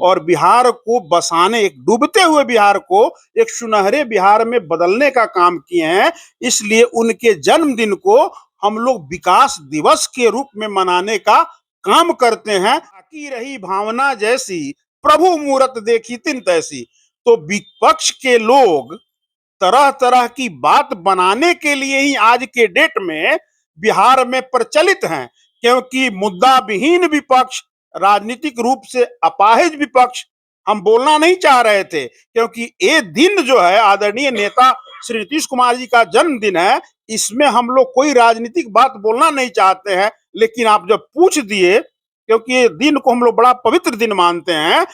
और बिहार को बसाने, एक डूबते हुए बिहार को एक सुनहरे बिहार में बदलने का काम किए हैं। इसलिए उनके जन्मदिन को हम लोग विकास दिवस के रूप में मनाने का काम करते हैं। बाकी रही भावना जैसी, प्रभु मूरत देखी तिन तैसी। तो विपक्ष के लोग तरह तरह की बात बनाने के लिए ही आज के डेट में बिहार में प्रचलित हैं, क्योंकि मुद्दा विहीन विपक्ष, राजनीतिक रूप से अपाहिज विपक्ष हम बोलना नहीं चाह रहे थे, क्योंकि ये दिन जो है आदरणीय नेता श्री नीतीश कुमार जी का जन्मदिन है। इसमें हम लोग कोई राजनीतिक बात बोलना नहीं चाहते हैं, लेकिन आप जब पूछ दिए, क्योंकि ये दिन को हम लोग बड़ा पवित्र दिन मानते हैं,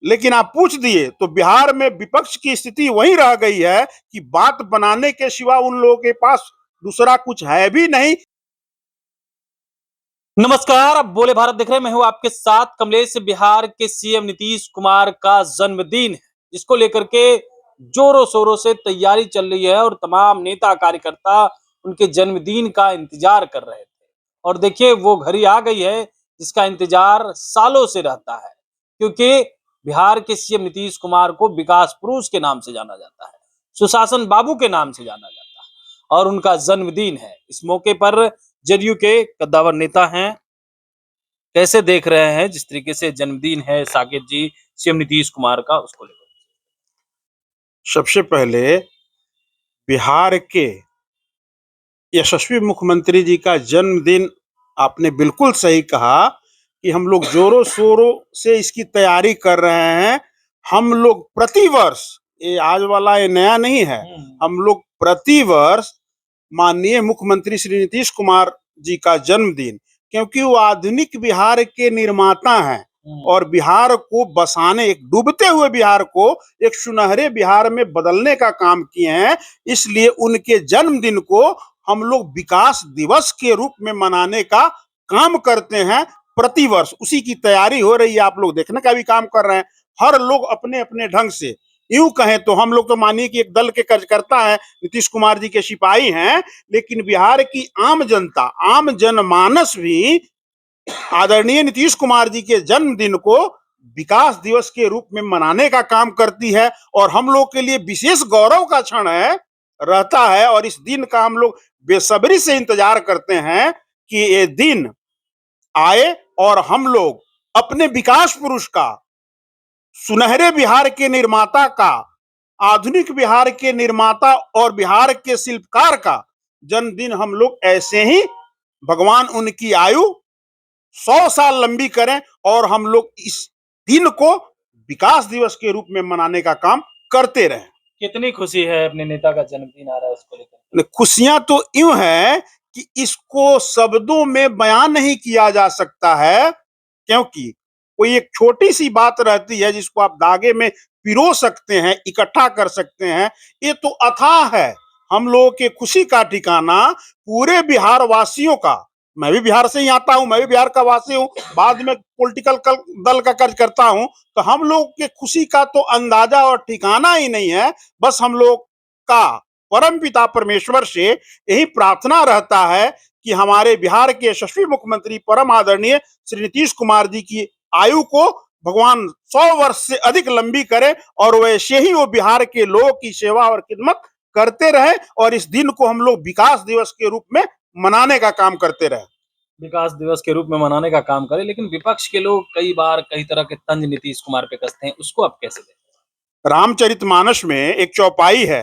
लेकिन आप पूछ दिए तो बिहार में विपक्ष की स्थिति वही रह गई है कि बात बनाने के सिवा उन लोगों के पास दूसरा कुछ है भी नहीं। नमस्कार, आप बोले भारत देख रहे हैं। मैं हूं आपके साथ कमलेश। बिहार के सीएम नीतीश कुमार का जन्मदिन है, जिसको लेकर के जोरों शोरों से तैयारी चल रही है और तमाम नेता कार्यकर्ता उनके जन्मदिन का इंतजार कर रहे थे। और देखिए, वो घड़ी आ गई है जिसका इंतजार सालों से रहता है, क्योंकि बिहार के सीएम नीतीश कुमार को विकास पुरुष के नाम से जाना जाता है, सुशासन बाबू के नाम से जाना जाता है, और उनका जन्मदिन है। इस मौके पर जदयू के कद्दावर नेता हैं, कैसे देख रहे हैं जिस तरीके से जन्मदिन है साकेत जी सीएम नीतीश कुमार का, उसको लेकर? सबसे पहले बिहार के यशस्वी मुख्यमंत्री जी का जन्मदिन, आपने बिल्कुल सही कहा कि हम लोग जोरों शोरों से इसकी तैयारी कर रहे हैं। हम लोग प्रतिवर्ष, ये आज वाला ये नया नहीं है, हम लोग प्रतिवर्ष माननीय मुख्यमंत्री श्री नीतीश कुमार जी का जन्मदिन, क्योंकि वो आधुनिक बिहार के निर्माता हैं और बिहार को बसाने, एक डूबते हुए बिहार को एक सुनहरे बिहार में बदलने का काम किए हैं। इसलिए उनके जन्मदिन को हम लोग विकास दिवस के रूप में मनाने का काम करते हैं प्रतिवर्ष। उसी की तैयारी हो रही है, आप लोग देखने का भी काम कर रहे हैं। हर लोग अपने अपने ढंग से, यूं कहें तो हम लोग तो मानिए कि एक दल के कार्यकर्ता हैं, नीतीश कुमार जी के सिपाही हैं, लेकिन बिहार की आम जनता, आम जनमानस भी आदरणीय नीतीश कुमार जी के जन्मदिन को विकास दिवस के रूप में मनाने का काम करती है। और हम लोग के लिए विशेष गौरव का क्षण है, रहता है, और इस दिन का हम लोग बेसब्री से इंतजार करते हैं कि ये दिन आए और हम लोग अपने विकास पुरुष का, सुनहरे बिहार के निर्माता का, आधुनिक बिहार के निर्माता और बिहार के शिल्पकार का जन्मदिन हम लोग ऐसे ही भगवान उनकी आयु 100 साल लंबी करें और हम लोग इस दिन को विकास दिवस के रूप में मनाने का काम करते रहें। कितनी खुशी है अपने नेता का जन्मदिन आ रहा है उसको लेकर? खुशियां तो यूं है कि इसको शब्दों में बयान नहीं किया जा सकता है, क्योंकि कोई एक छोटी सी बात रहती है जिसको आप धागे में पिरो सकते हैं, इकट्ठा कर सकते हैं। ये तो अथाह है हम लोगों के खुशी का ठिकाना, पूरे बिहार वासियों का। मैं भी बिहार से ही आता हूं, मैं भी बिहार का वासी हूं, बाद में पॉलिटिकल दल का कार्य करता हूं, तो हम लोग के खुशी का तो अंदाजा और ठिकाना ही नहीं है। बस हम लोग का परम पिता परमेश्वर से यही प्रार्थना रहता है कि हमारे बिहार के यशस्वी मुख्यमंत्री परम आदरणीय श्री नीतीश कुमार जी की आयु को भगवान 100 वर्ष से अधिक लंबी करे और वैसे ही वो बिहार के लोगों की सेवा और खिदमत करते रहे और इस दिन को हम लोग विकास दिवस के रूप में मनाने का काम करते रहे। विकास दिवस के रूप में मनाने का काम करे, लेकिन विपक्ष के लोग कई बार कई तरह के तंज नीतीश कुमार पे कसते हैं, उसको आप कैसे देखते? रामचरितमानस में एक चौपाई है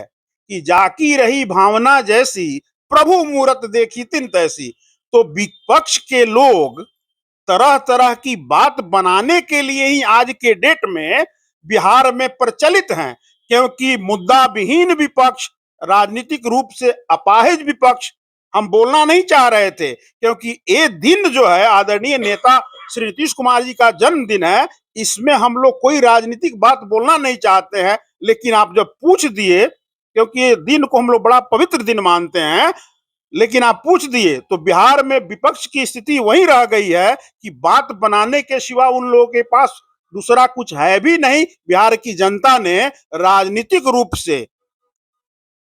कि जाकी रही भावना जैसी, प्रभु मूरत देखी तिन तैसी। तो विपक्ष के लोग तरह तरह की बात बनाने के लिए ही आज के डेट में बिहार में प्रचलित हैं, क्योंकि मुद्दा विहीन विपक्ष, राजनीतिक रूप से अपाहिज विपक्ष हम बोलना नहीं चाह रहे थे, क्योंकि ये दिन जो है आदरणीय नेता श्री नीतीश कुमार जी का जन्मदिन है। इसमें हम लोग कोई राजनीतिक बात बोलना नहीं चाहते हैं, लेकिन आप जब पूछ दिए, क्योंकि ये दिन को हम लोग बड़ा पवित्र दिन मानते हैं, लेकिन आप पूछ दिए तो बिहार में विपक्ष की स्थिति वही रह गई है कि बात बनाने के सिवा उन लोगों के पास दूसरा कुछ है भी नहीं। बिहार की जनता ने राजनीतिक रूप से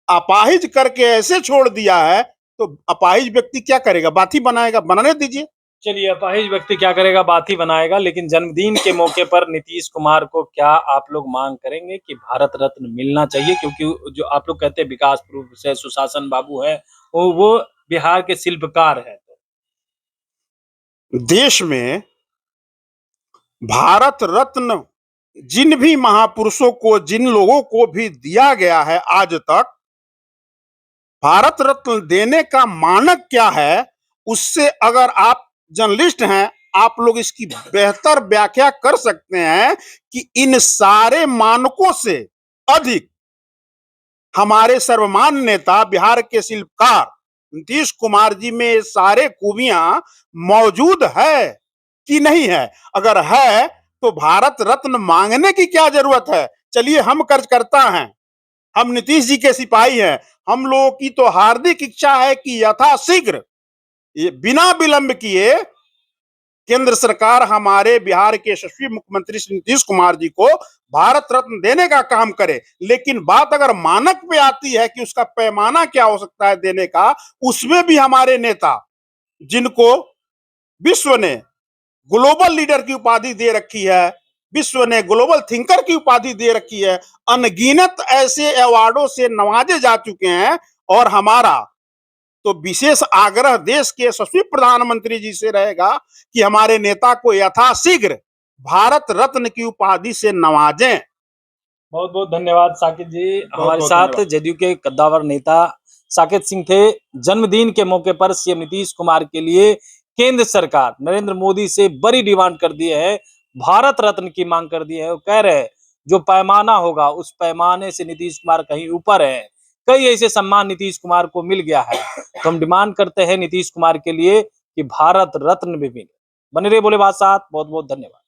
अपाहिज करके ऐसे छोड़ दिया है, तो अपाहिज व्यक्ति क्या करेगा? बात ही बनाएगा, बनाने दीजिए। चलिए, अपाहिज व्यक्ति क्या करेगा, बात ही बनाएगा। लेकिन जन्मदिन के मौके पर नीतीश कुमार को क्या आप लोग मांग करेंगे कि भारत रत्न मिलना चाहिए? क्योंकि जो आप लोग कहते हैं विकास पुरुष है, सुशासन बाबू है, वो बिहार के शिल्पकार है। देश में भारत रत्न जिन भी महापुरुषों को, जिन लोगों को भी दिया गया है आज तक, भारत रत्न देने का मानक क्या है, उससे अगर आप जर्नलिस्ट हैं, आप लोग इसकी बेहतर व्याख्या कर सकते हैं कि इन सारे मानकों से अधिक हमारे सर्वमान्य नेता, बिहार के शिल्पकार नीतीश कुमार जी में ये सारे खूबियां मौजूद है कि नहीं है? अगर है तो भारत रत्न मांगने की क्या जरूरत है? चलिए, हम कर्जकर्ता हैं, हम नीतीश जी के सिपाही हैं, हम लोगों की तो हार्दिक इच्छा है कि यथाशीघ्र, ये बिना विलंब किए, केंद्र सरकार हमारे बिहार के यशस्वी मुख्यमंत्री श्री नीतीश कुमार जी को भारत रत्न देने का काम करे। लेकिन बात अगर मानक पे आती है कि उसका पैमाना क्या हो सकता है देने का, उसमें भी हमारे नेता, जिनको विश्व ने ग्लोबल लीडर की उपाधि दे रखी है, विश्व ने ग्लोबल थिंकर की उपाधि दे रखी है, अनगिनत ऐसे अवार्डों से नवाजे जा चुके हैं। और हमारा तो विशेष आग्रह देश के यशस्वी प्रधानमंत्री जी से रहेगा कि हमारे नेता को यथाशीघ्र भारत रत्न की उपाधि से नवाजें। बहुत बहुत धन्यवाद साकिब जी। हमारे बहुत साथ धन्यवाद। जदयू के कद्दावर नेता साकिब सिंह थे। जन्मदिन के मौके पर सीएम नीतीश कुमार के लिए केंद्र सरकार नरेंद्र मोदी से बड़ी डिमांड कर दी है, भारत रत्न की मांग कर दी है। वो कह रहे हैं जो पैमाना होगा उस पैमाने से नीतीश कुमार कहीं ऊपर है। कई ऐसे सम्मान नीतीश कुमार को मिल गया है, तो हम डिमांड करते हैं नीतीश कुमार के लिए कि भारत रत्न भी मिले। बने रहे बोले बात साथ। बहुत बहुत धन्यवाद।